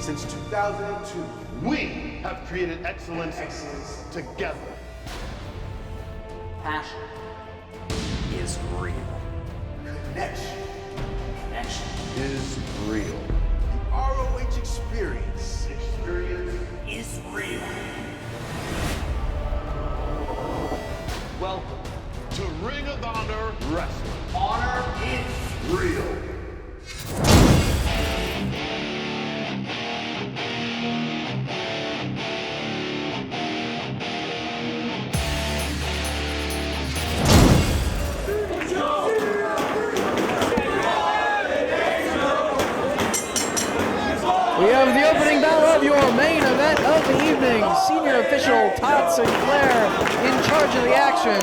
Since 2002, we have created excellence together. Passion is real. Connection is real. The ROH experience Is real. Welcome to Ring of Honor Wrestling. Honor is Real. We have the opening battle of your main event of the evening. Senior official Todd Sinclair in charge of the action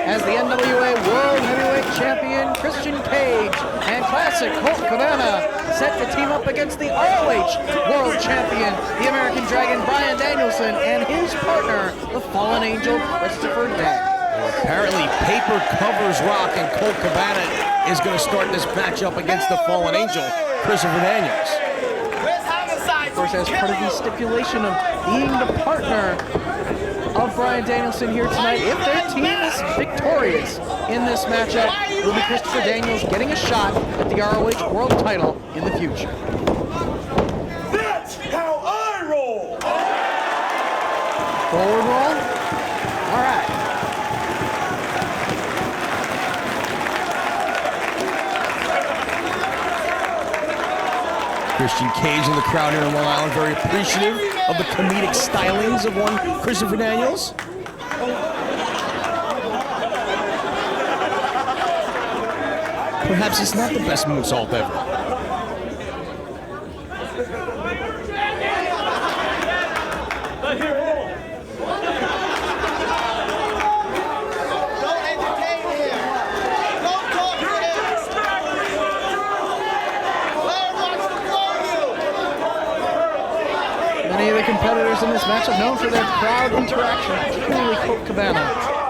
as the NWA World Heavyweight Champion Christian Cage and Classic Colt Cabana set to team up against the ROH World Champion, the American Dragon Bryan Danielson, and his partner, the Fallen Angel Christopher Daniels. Well, apparently paper covers rock and Colt Cabana is going to start this matchup against the Fallen Angel, Christopher Daniels. Of course, as part of the stipulation of being the partner of Bryan Danielson here tonight, if their team is victorious in this matchup, will be Christopher Daniels getting a shot at the ROH World title in the future. That's how I roll! Forward roll? All right. Christian Cage in the crowd here in Long Island, very appreciative of the comedic stylings of one Christopher Daniels. Perhaps it's not the best moonsault ever. Many of the competitors in this match are known for their crowd interaction, particularly Colt Cabana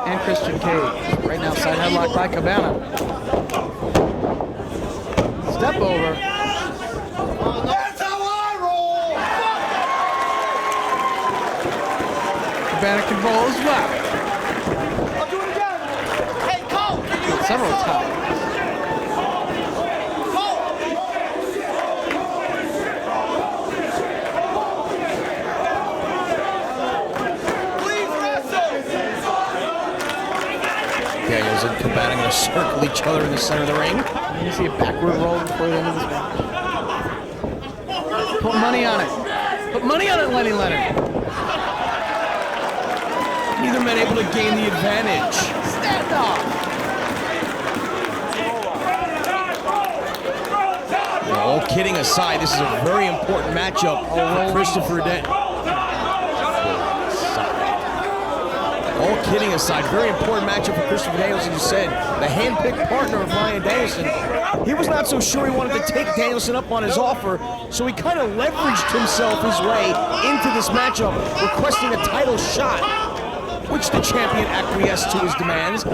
and Christian Cage. Right now, side headlock by Cabana. Step over. That's how I roll! Cabana can roll as well. I'll do it again! Hey, Cole! Can you Several times. Daniels and Cabana going to circle each other in the center of the ring. You see a backward roll before the end of this match. Put money on it. Put money on it, Lenny Leonard. Neither man able to gain the advantage. Stand off. All kidding aside, this is a very important matchup for Christopher Daniels. All kidding aside, very important matchup for Christopher Daniels, as you said. The hand-picked partner of Bryan Danielson. He was not so sure he wanted to take Danielson up on his offer, so he kind of leveraged himself his way into this matchup, requesting a title shot, which the champion acquiesced to his demands,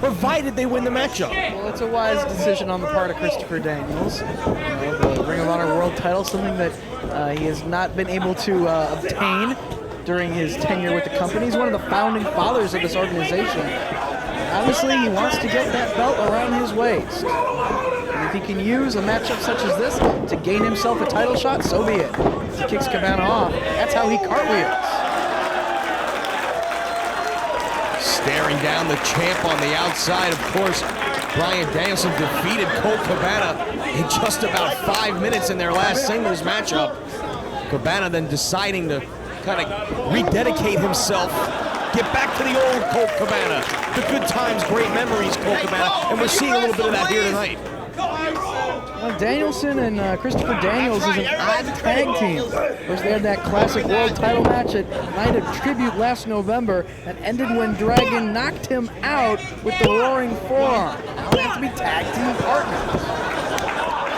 provided they win the matchup. Well, it's a wise decision on the part of Christopher Daniels. You know, the Ring of Honor World title, something that he has not been able to obtain during his tenure with the company. He's one of the founding fathers of this organization. Obviously, he wants to get that belt around his waist. And if he can use a matchup such as this to gain himself a title shot, so be it. He kicks Cabana off. That's how he cartwheels. Staring down the champ on the outside, of course, Bryan Danielson defeated Colt Cabana in just about 5 minutes in their last singles matchup. Cabana then deciding to kind of rededicate himself, get back to the old Colt Cabana. The good times, great memories, Colt Cabana, and we're seeing a little bit of that here tonight. Well, Danielson and Christopher Daniels is an odd tag team. Of course, they had that classic world title match at Night of Tribute last November that ended when Dragon knocked him out with the roaring forearm. Now they have to be tag team partners.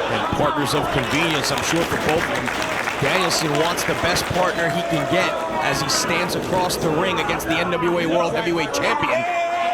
And partners of convenience, I'm sure, for both of them. Danielson wants the best partner he can get as he stands across the ring against the NWA World Heavyweight Champion.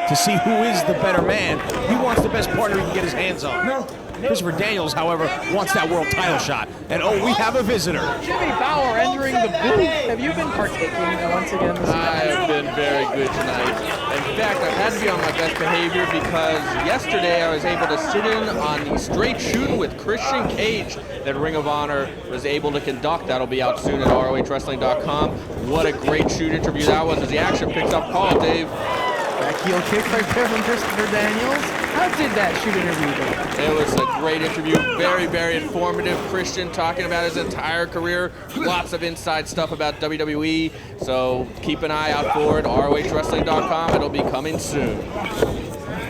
to see who is the better man. He wants the best partner he can get his hands on. Christopher Daniels, however, wants that world title shot. And oh, we have a visitor. Jimmy Bauer entering the booth. Have you been partaking once again this I have been very good tonight. In fact, I've had to be on my best behavior because yesterday I was able to sit in on the straight shooting with Christian Cage that Ring of Honor was able to conduct. That'll be out soon at ROHWrestling.com. What a great shoot interview that was as the action picks up. Call, Dave. Back heel kick right there from Christopher Daniels. How did that shoot interview go? It was a great interview, very, very informative. Christian talking about his entire career, lots of inside stuff about WWE, so keep an eye out for it, ROHWrestling.com, it'll be coming soon.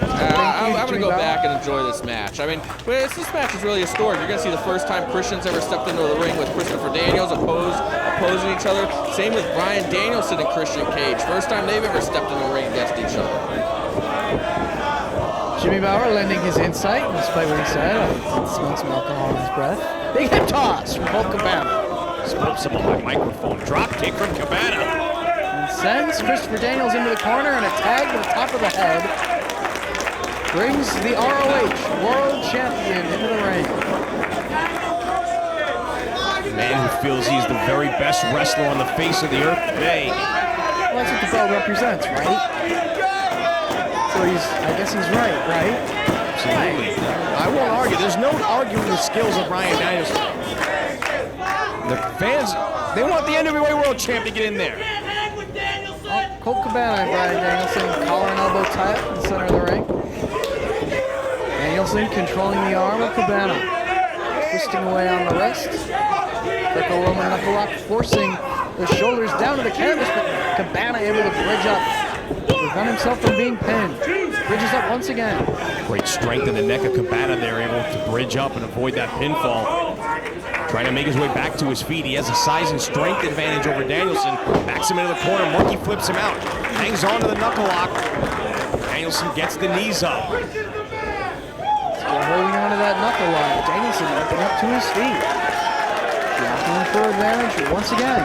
I'm going to go back and enjoy this match. I mean, this match is really historic. You're going to see the first time Christian's ever stepped into the ring with Christopher Daniels opposing each other. Same with Bryan Danielson and Christian Cage. First time they've ever stepped in the ring against each other. Jimmy Bauer lending his insight, despite what he said. I smelled some alcohol in his breath. Big hip toss from Colt Cabana. Spoke some on my microphone. Drop kick from Cabana. And sends Christopher Daniels into the corner and a tag to the top of the head. Brings the ROH World Champion into the ring. Man who feels he's the very best wrestler on the face of the earth today. Well, that's what the belt represents, right? So I guess he's right? Absolutely. I won't argue. There's no arguing the skills of Bryan Danielson. The fans, they want the NWA World Champ to get in there. Oh, Colt Cabana and Bryan Danielson, collar and elbow tie up in the center of the ring. Danielson controlling the arm of Cabana, twisting away on the wrist. Greco-Roman knuckle lock, forcing the shoulders down to the canvas, but Cabana able to bridge up, prevent himself from being pinned. Bridges up once again. Great strength in the neck of Cabana there, able to bridge up and avoid that pinfall. Trying to make his way back to his feet. He has a size and strength advantage over Danielson. Backs him into the corner. Monkey flips him out. Hangs on to the knuckle lock. Danielson gets the knees up. Still holding on to that knuckle lock. Danielson lifting up to his feet. Dropping for advantage once again.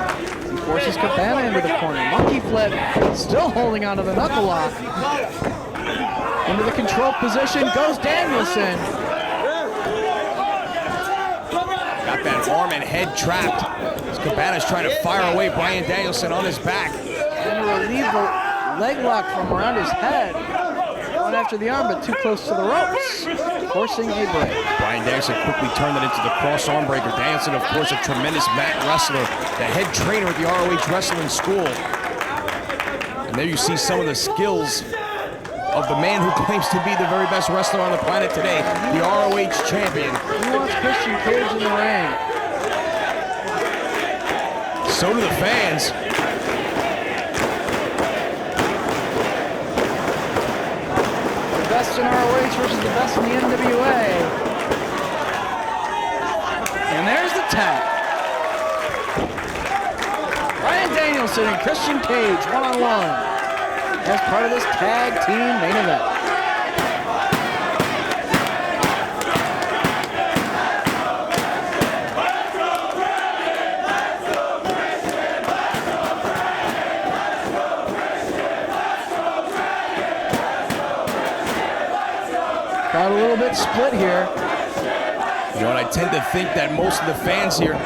He forces Cabana into the corner. Monkey flip. Still holding on to the knuckle lock. Into the control position goes Danielson. Got that arm and head trapped. As Cabana's trying to fire away Bryan Danielson on his back. And to relieve the leg lock from around his head. Going after the arm, but too close to the ropes. Forcing a break. Bryan Danielson quickly turned it into the cross arm breaker. Danielson, of course, a tremendous mat wrestler. The head trainer at the ROH Wrestling School. And there you see some of the skills of the man who claims to be the very best wrestler on the planet today, the ROH champion. He wants Christian Cage in the ring. So do the fans. The best in ROH versus the best in the NWA. And there's the tag. Bryan Danielson and Christian Cage one-on-one as part of this tag team main event. Got a little bit split here. You know what, I tend to think that most of the fans here,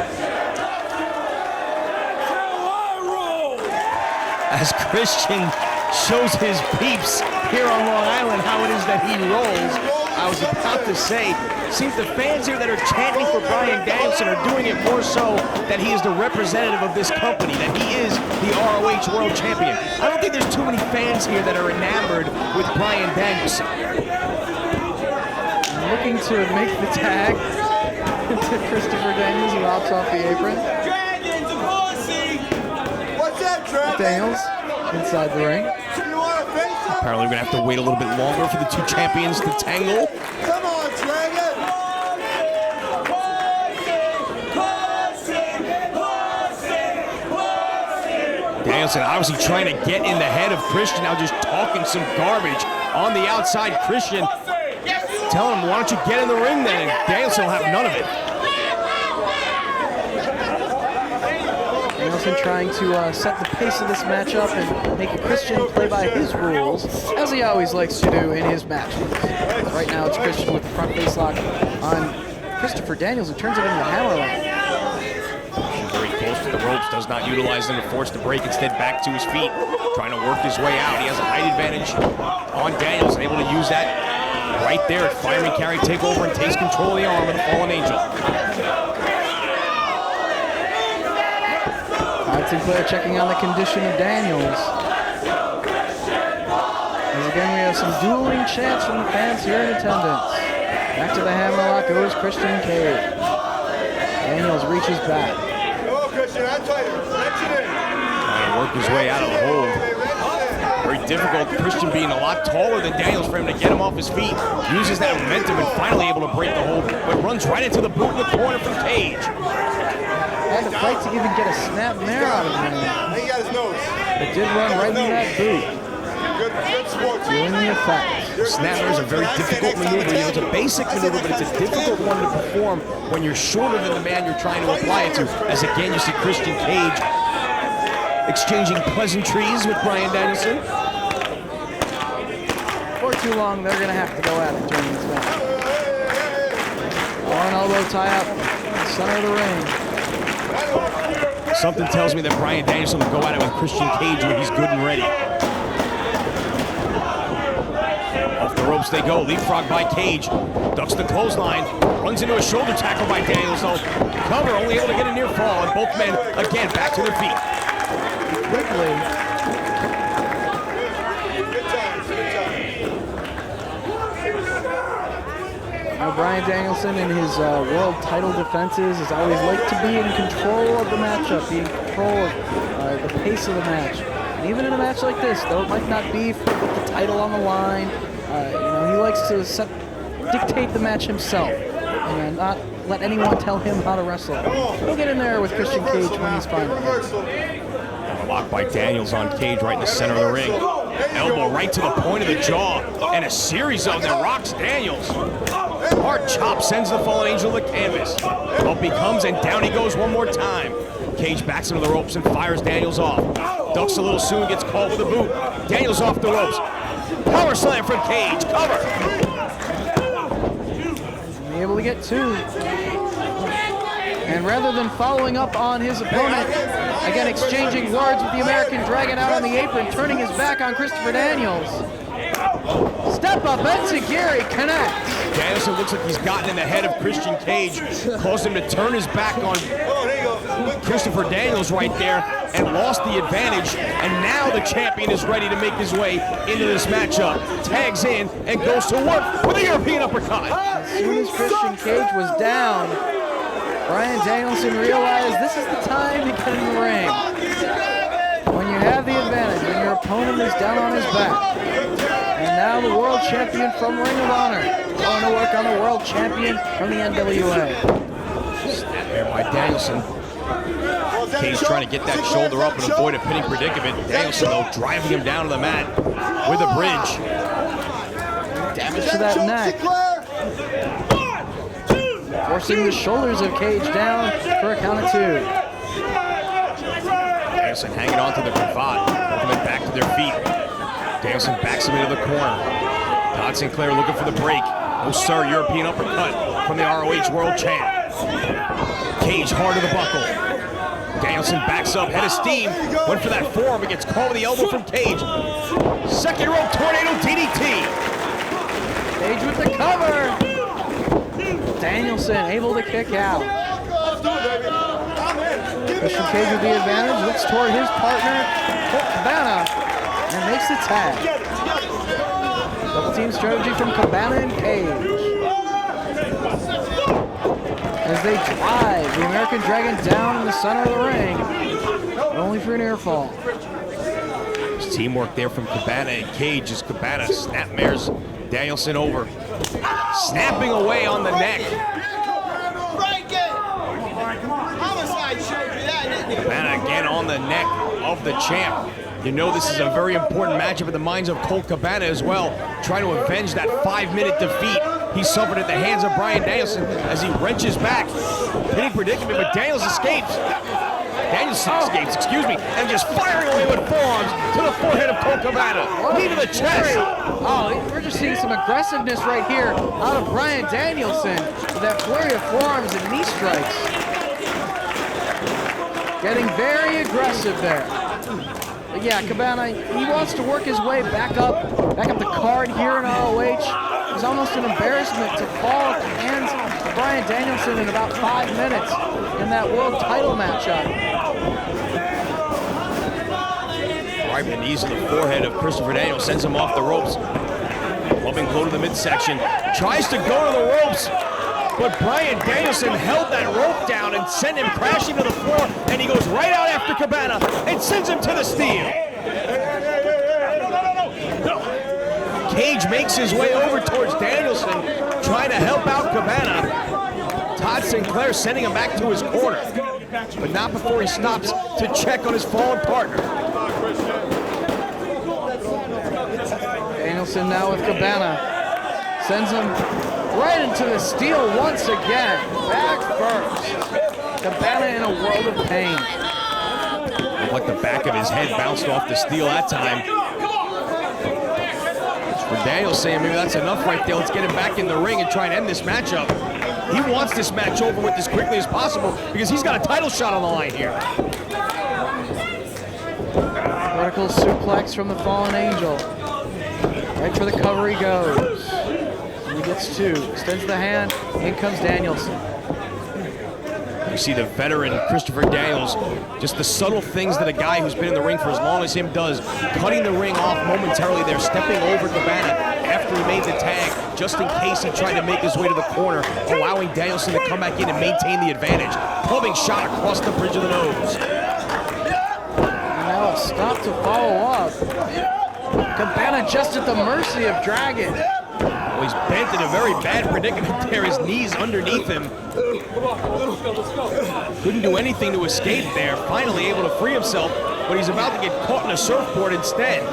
as Christian shows his peeps here on Long Island how it is that he rolls. I was about to say, seems the fans here that are chanting for Bryan Danielson are doing it more so that he is the representative of this company, that he is the ROH World Champion. I don't think there's too many fans here that are enamored with Bryan Danielson. Looking to make the tag to Christopher Daniels, who hops off the apron. What's that, Dragon? Daniels inside the ring. Apparently we're gonna have to wait a little bit longer for the two champions to tangle. Come on, Dragon! Danielson obviously trying to get in the head of Christian, now just talking some garbage on the outside. Christian telling him, why don't you get in the ring then? And Danielson will have none of it. Danielson trying to set the pace of this matchup and make Christian play by his rules, as he always likes to do in his matches. Right now it's Christian with the front face lock on Christopher Daniels, who turns it into the hammerlock. Very close to the ropes, does not utilize them to force the break, instead back to his feet, trying to work his way out. He has a height advantage on Daniels, able to use that right there. Fireman carry, take over, and takes control of the arm of the fallen angel. Sinclair checking on the condition of Daniels. As again, we have some dueling chants from the fans here in attendance. Back to the hammerlock goes Christian Cage. Daniels reaches back. Trying to work his way out of the hold. Very difficult. Christian being a lot taller than Daniels for him to get him off his feet. Uses that momentum and finally able to break the hold, but runs right into the boot in the corner from Cage. Had to fight to even get a snap mare out of him. He got his nose. But did run right into that boot. Good sports. Doing the effect. Snapmare is a very difficult maneuver. You know, it's a basic maneuver, but it's a difficult one to perform when you're shorter than the man you're trying to apply it to. As again, you see Christian Cage exchanging pleasantries with Bryan Danielson. For too long, they're going to have to go at it during this match. Arm elbow tie up in the center of the ring. Something tells me that Bryan Danielson will go at it with Christian Cage when he's good and ready. Off the ropes they go, leapfrog by Cage, ducks the clothesline, runs into a shoulder tackle by Daniels, though. Cover, only able to get a near fall, and both men, again, back to their feet. Quickly. Now Bryan Danielson in his world title defenses has always liked to be in control of the matchup, be in control of the pace of the match. And even in a match like this, though it might not be with the title on the line, he likes to dictate the match himself and not let anyone tell him how to wrestle. He'll get in there with Christian Cage when he's fine. Blocked by Daniels on Cage right in the center of the ring. Elbow right to the point of the jaw, and a series of them rocks Daniels. Hard chop sends the fallen angel to the canvas. Up he comes, and down he goes one more time. Cage backs him to the ropes and fires Daniels off. Ducks a little soon, gets caught with a boot. Daniels off the ropes. Power slam from Cage, cover. Be able to get two. And rather than following up on his opponent, again exchanging words with the American Dragon out on the apron, turning his back on Christopher Daniels. Step up, Enziguri connects. Danielson looks like he's gotten in the head of Christian Cage, caused him to turn his back on Christopher Daniels right there and lost the advantage. And now the champion is ready to make his way into this matchup. Tags in and goes to work with a European uppercut. As soon as Christian Cage was down, Bryan Danielson realized this is the time to get in the ring. When you have the advantage, when your opponent is down on his back. And now the world champion from Ring of Honor going to work on the world champion from the NWA. Snap there by Danielson. Cage trying to get that shoulder up and avoid a pinning predicament. Danielson, though, driving him down to the mat with a bridge. Damage to that neck. Forcing the shoulders of Cage down for a count of two. Danielson hanging on to the cravat, coming back to their feet. Danielson backs him into the corner. Todd Sinclair looking for the break. Oh, sir, European uppercut from the ROH World Champ. Cage hard to the buckle. Danielson backs up, head of steam. Went for that forearm, but gets caught with the elbow from Cage. Second rope tornado DDT. Cage with the cover. Danielson able to kick out. Christian Cage with the advantage, looks toward his partner, Cabana, and makes the tag. Double team strategy from Cabana and Cage. As they drive the American Dragon down in the center of the ring, but only for an ear fall. There's teamwork there from Cabana and Cage as Cabana snapmares Danielson over. Snapping away on the neck. Cabana again on the neck of the champ. You know this is a very important matchup in the minds of Colt Cabana as well. Trying to avenge that 5-minute defeat he suffered at the hands of Bryan Danielson as he wrenches back. Hitting predicament, but Danielson escapes, and just firing away with forearms to the forehead of Colt Cabana. Knee to the chest. Oh, we're just seeing some aggressiveness right here out of Bryan Danielson with that flurry of forearms and knee strikes. Getting very aggressive there. But yeah, Cabana, he wants to work his way back up the card here in ROH. It was almost an embarrassment to fall at the hands of Bryan Danielson in about 5 minutes in that world title matchup. Right, the knees to the forehead of Christopher Daniels sends him off the ropes. Clubbing blow to the midsection. Tries to go to the ropes, but Bryan Danielson held that rope down and sent him crashing to the floor, and he goes right out after Cabana and sends him to the steel. Cage makes his way over towards Danielson, trying to help out Cabana. Todd Sinclair sending him back to his corner, but not before he stops to check on his fallen partner. Danielson now with Cabana. Sends him right into the steel once again. Back first. Cabana in a world of pain. Looked like the back of his head bounced off the steel that time. For Daniels saying maybe that's enough right there. Let's get him back in the ring and try and end this matchup. He wants this match over with as quickly as possible because he's got a title shot on the line here. Vertical suplex from the Fallen Angel. Right for the cover he goes. And he gets two. Extends the hand. In comes Danielson. You see the veteran Christopher Daniels, just the subtle things that a guy who's been in the ring for as long as him does, cutting the ring off momentarily there, stepping over Cabana after he made the tag, just in case he tried to make his way to the corner, allowing Danielson to come back in and maintain the advantage. Clubbing shot across the bridge of the nose. And now a stop to follow up. Cabana just at the mercy of Dragon. Well, he's bent in a very bad predicament there, his knees underneath him. Couldn't do anything to escape there, finally able to free himself, but he's about to get caught in a surfboard instead.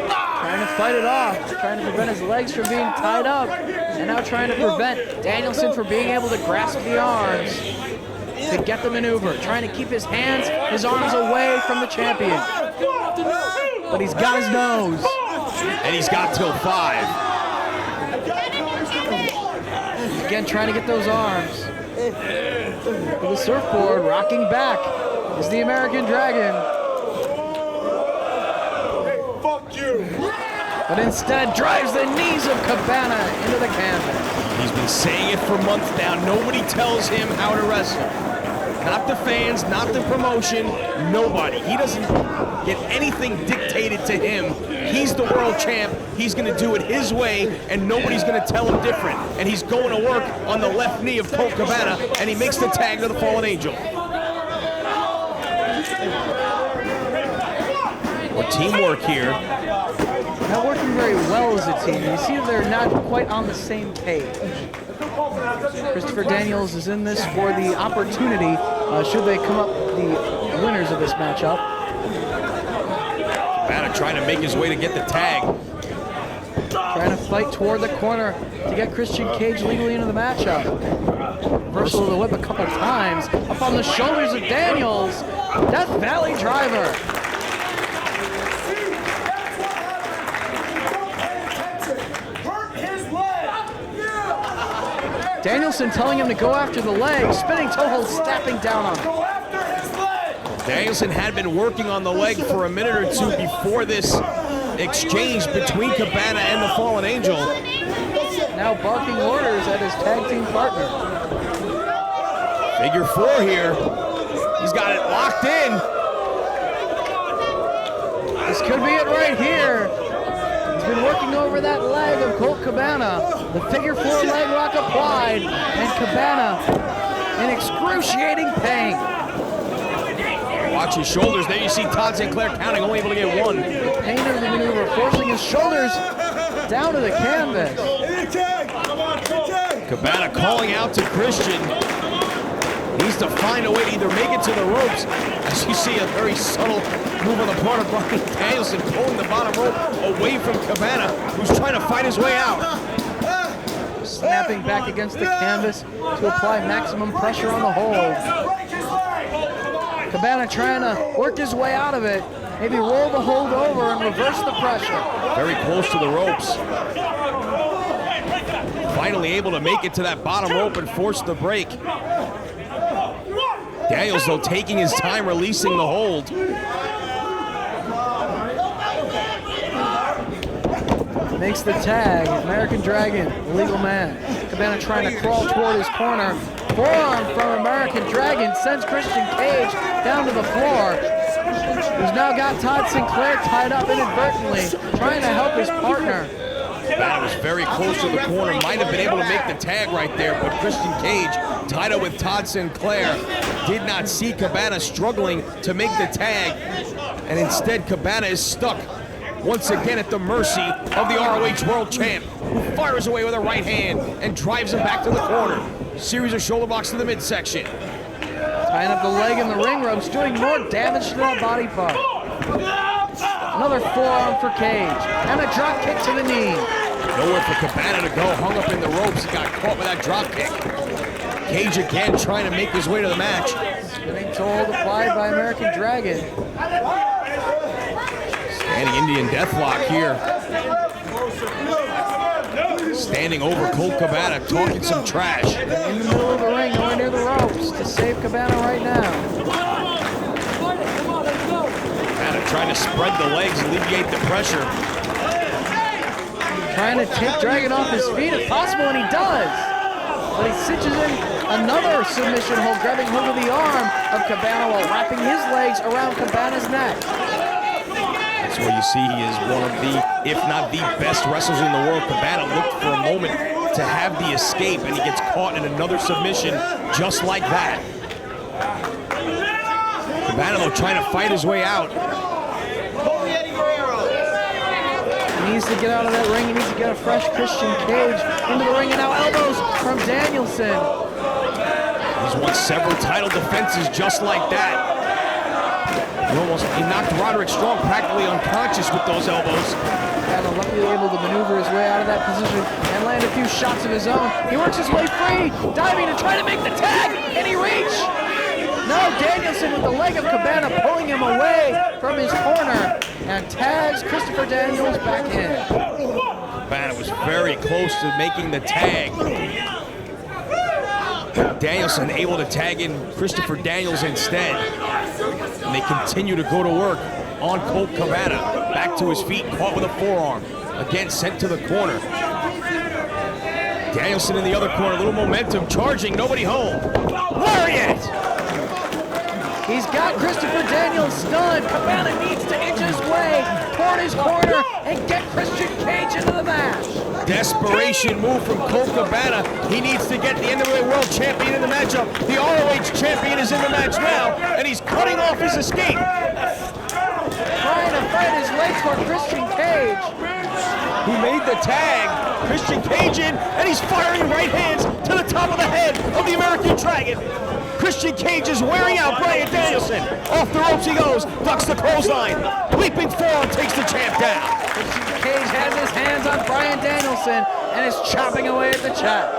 Trying to fight it off, trying to prevent his legs from being tied up, and now trying to prevent Danielson from being able to grasp the arms to get the maneuver, trying to keep his hands, his arms away from the champion. But he's got his nose. And he's got till 5. Again, trying to get those arms. With the surfboard rocking back is the American Dragon. Fuck you! But instead drives the knees of Cabana into the canvas. He's been saying it for months now. Nobody tells him how to wrestle. Not the fans, not the promotion, nobody. He doesn't get anything dictated to him. He's the world champ. He's going to do it his way, and nobody's going to tell him different. And he's going to work on the left knee of Colt Cabana, and he makes the tag to the Fallen Angel. More teamwork here. Not working very well as a team. You see they're not quite on the same page. Christopher Daniels is in this for the opportunity, should they come up the winners of this matchup. Cabana trying to make his way to get the tag. Trying to fight toward the corner to get Christian Cage legally into the matchup. Reversal of the whip a couple times. Up on the shoulders of Daniels. Death Valley Driver. Danielson telling him to go after the leg, spinning toe hold, snapping down on him. Danielson had been working on the leg for a minute or two before this exchange between Cabana and the Fallen Angel. Now barking orders at his tag team partner. Figure 4 here. He's got it locked in. This could be it right here. He's been working over that leg of Colt Cabana. The figure 4 leg lock applied, and Cabana in excruciating pain. Watch his shoulders. There you see Todd Sinclair counting, only able to get 1. The pain of the maneuver, forcing his shoulders down to the canvas. Cabana calling out to Christian. Needs to find a way to either make it to the ropes, as you see a very subtle move on the part of Bryan Danielson, pulling the bottom rope away from Cabana, who's trying to fight his way out. snapping back against the canvas to apply maximum pressure on the hold. Cabana trying to work his way out of it. Maybe roll the hold over and reverse the pressure. Very close to the ropes. Finally able to make it to that bottom rope and force the break. Daniels, though, taking his time releasing the hold. Makes the tag. American Dragon, legal man. Cabana trying to crawl toward his corner. Forearm from American Dragon sends Christian Cage down to the floor. He's now got Todd Sinclair tied up inadvertently, trying to help his partner. Cabana was very close to the corner, might have been able to make the tag right there, but Christian Cage, tied up with Todd Sinclair, did not see Cabana struggling to make the tag, and instead Cabana is stuck once again at the mercy of the ROH World Champ, who fires away with a right hand and drives him back to the corner. Series of shoulder blocks to the midsection. Tying up the leg in the ring ropes, doing more damage to that body part. Another forearm for Cage, and a drop kick to the knee. Nowhere for Cabana to go, hung up in the ropes, he got caught with that drop kick. Cage again trying to make his way to the match. Getting told applied by American Dragon. Standing Indian Deathlock here. Standing over Colt Cabana, talking some trash. In the middle of the ring, nowhere near the ropes to save Cabana right now. Cabana trying to spread the legs, alleviate the pressure. Trying to take Dragon off his feet if possible, and he does. But he cinches in another submission hold, grabbing hold of the arm of Cabana while wrapping his legs around Cabana's neck. That's where you see he is one of the, if not the best wrestlers in the world. Cabana looked for a moment to have the escape, and he gets caught in another submission just like that. Cabana, though, trying to fight his way out. He needs to get out of that ring. He needs to get a fresh Christian Cage into the ring, and now elbows from Danielson. He's won several title defenses just like that. He knocked Roderick Strong practically unconscious with those elbows. And luckily able to maneuver his way out of that position and land a few shots of his own. He works his way free, diving to try to make the tag. Can he reach? No, Danielson with the leg of Cabana pulling him away from his corner and tags Christopher Daniels back in. Cabana was very close to making the tag. Danielson able to tag in Christopher Daniels instead. And they continue to go to work on Colt Cabana. Back to his feet, caught with a forearm. Again, sent to the corner. Danielson in the other corner, a little momentum, charging, nobody home. Lariat! He's got Christopher Daniels stunned. Cabana needs to inch his way toward his corner and get Christian Cage into the match. Desperation move from Colt Cabana. He needs to get the NWA World Champion in the matchup. The ROH Champion is in the match now, and he's cutting off his escape. Trying to fight his way toward Christian Cage. He made the tag. Christian Cage in, and he's firing right hands to the top of the head of the American Dragon. Christian Cage is wearing out Bryan Danielson. Off the ropes he goes, ducks the clothesline. Leaping forearm takes the champ down. Christian Cage has his hands on Bryan Danielson and is chopping away at the chop.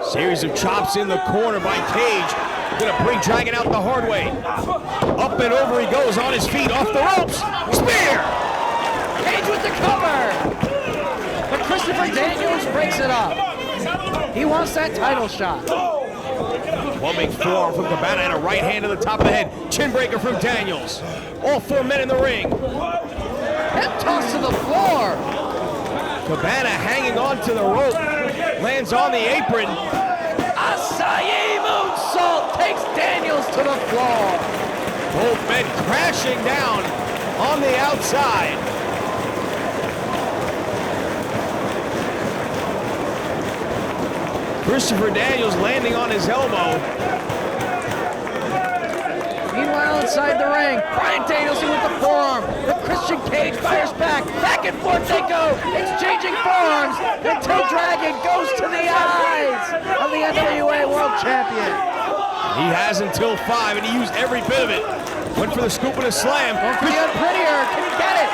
Series of chops in the corner by Cage. Gonna bring Dragon out the hard way. Up and over he goes on his feet, off the ropes. Spear! Cage with the cover. But Christopher Daniels breaks it up. He wants that title shot. Plumbing forearm from Cabana and a right hand to the top of the head. Chin breaker from Daniels. All four men in the ring. Hip toss to the floor. Cabana hanging on to the rope. Lands on the apron. Acai moonsault takes Daniels to the floor. Both men crashing down on the outside. Christopher Daniels landing on his elbow. Meanwhile, inside the ring, Bryan Danielson with the forearm. The Christian Cage fires back. Back and forth they go, exchanging forearms until Dragon goes to the eyes of the NWA World Champion. He has until 5, and he used every bit of it. Went for the scoop and a slam. Going for the unprettier. Can he get it?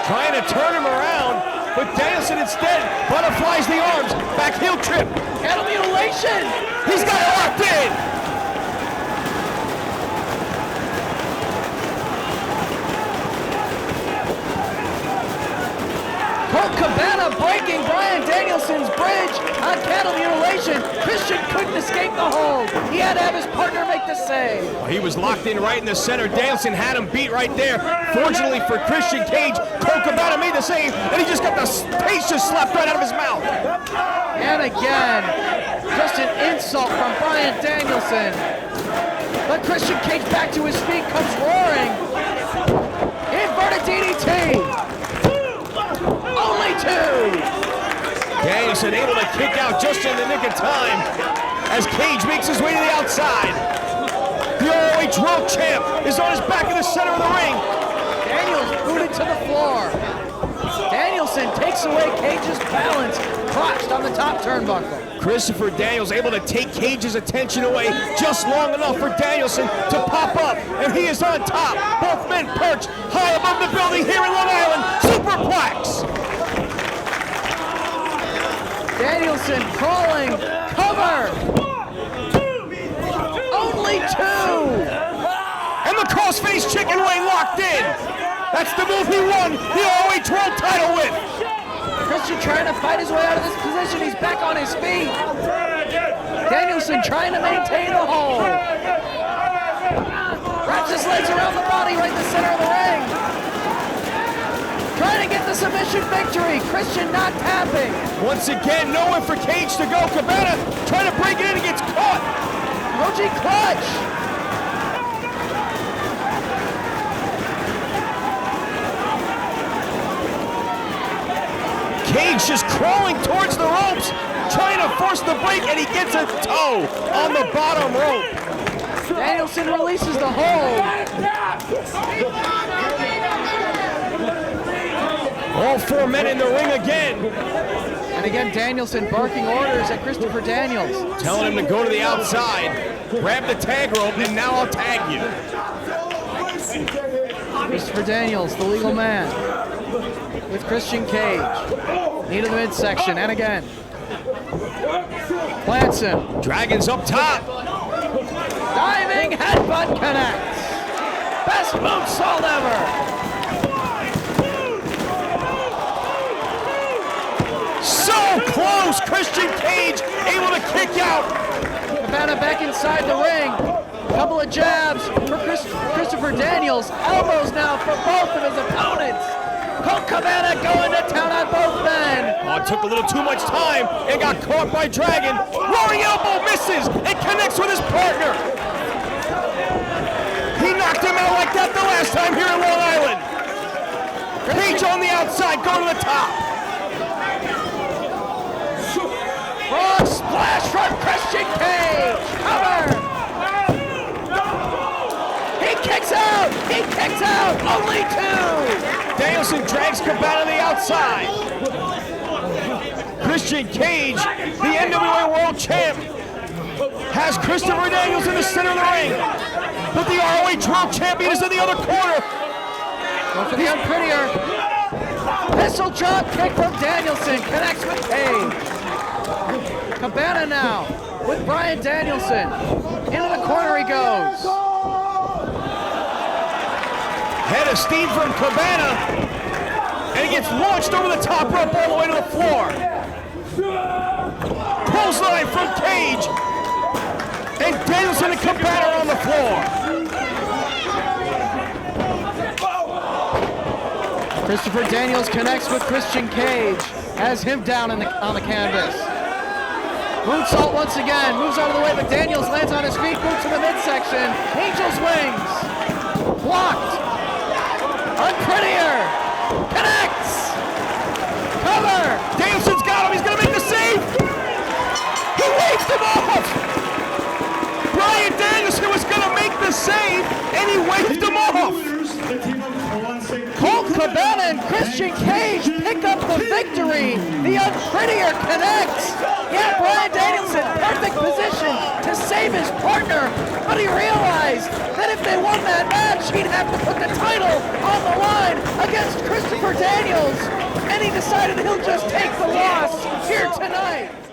Trying to turn him around. but Danielson instead butterflies the arms. Back heel trip. Cattle mutilation. He's got it locked in. Colt Cabana breaking Bryan Danielson's bridge on cattle mutilation. Christian couldn't escape the hold. He had to have his partner make the save. He was locked in right in the center. Danielson had him beat right there. Fortunately for Christian Cage, Colt Cabana made the save, and he just got the pace just slapped right out of his mouth. And again, just an insult from Bryan Danielson. But Christian Cage back to his feet, comes roaring. Inverted DDT. Only two. Danielson able to kick out just in the nick of time as Cage makes his way to the outside. The ROH World Champ is on his back in the center of the ring. Daniels booted to the floor. Danielson takes away Cage's balance, crotched on the top turnbuckle. Christopher Daniels able to take Cage's attention away just long enough for Danielson to pop up, and he is on top. Both men perched high above the building here in Long Island. Superplex! Danielson crawling, cover! Only two! And the crossface chicken wing locked in! That's the move he won the ROH World title with! Christian trying to fight his way out of this position. He's back on his feet. Danielson trying to maintain the hold. Wraps his legs around the body right in the center of the ring. Trying to get the submission victory. Christian not tapping. Once again, nowhere for Cage to go. Cabana trying to break it in and gets caught. Moji clutch. Cage just crawling towards the ropes, trying to force the break, and he gets a toe on the bottom rope. Danielson releases the hold. All four men in the ring again. And again, Danielson barking orders at Christopher Daniels. Telling him to go to the outside, grab the tag rope, and now I'll tag you. Christopher Daniels, the legal man, with Christian Cage. Knee to the midsection, and again. Plants him. Dragon's up top. Diving headbutt connects. Best moonsault ever. So close. Christian Cage able to kick out. Cabana back inside the ring. Couple of jabs for Christopher Daniels. Elbows now for both of his opponents. Colt Cabana going to town on both men. Oh, it took a little too much time and got caught by Dragon. Roaring elbow misses and connects with his partner. He knocked him out like that the last time here in Long Island. Cage on the outside, going to the top. Frog splash from Christian Cage. Cover. He kicks out. He kicks out. Only two. Danielson drags Cabana to the outside. Christian Cage, the NWA World Champ, has Christopher Daniels in the center of the ring. But the ROH World Champion is in the other corner. Go for the unprettier. Pistol drop kick from Danielson. Connects with Cage. Cabana now with Bryan Danielson. Into the corner he goes. Head of steam from Cabana, and he gets launched over the top rope all the way to the floor. Clothesline from Cage, and Danielson and Cabana are on the floor. Christopher Daniels connects with Christian Cage, has him down on the canvas. Moonsault once again, moves out of the way, but Daniels lands on his feet, moves to the midsection. Angel's wings, blocked. Unprettier, connects, cover. Danielson's got him, he's gonna make the save. He waved him off. Bryan Danielson was gonna make the save, and he waved him off. Colt Cabana and Christian Cage pick up the victory. The Unprettier connects. Yeah, Bryan Danielson, perfect position to save his partner, but he realized realized that if they won that match, he'd have to put the title on the line against Christopher Daniels, and he decided he'll just take the loss here tonight.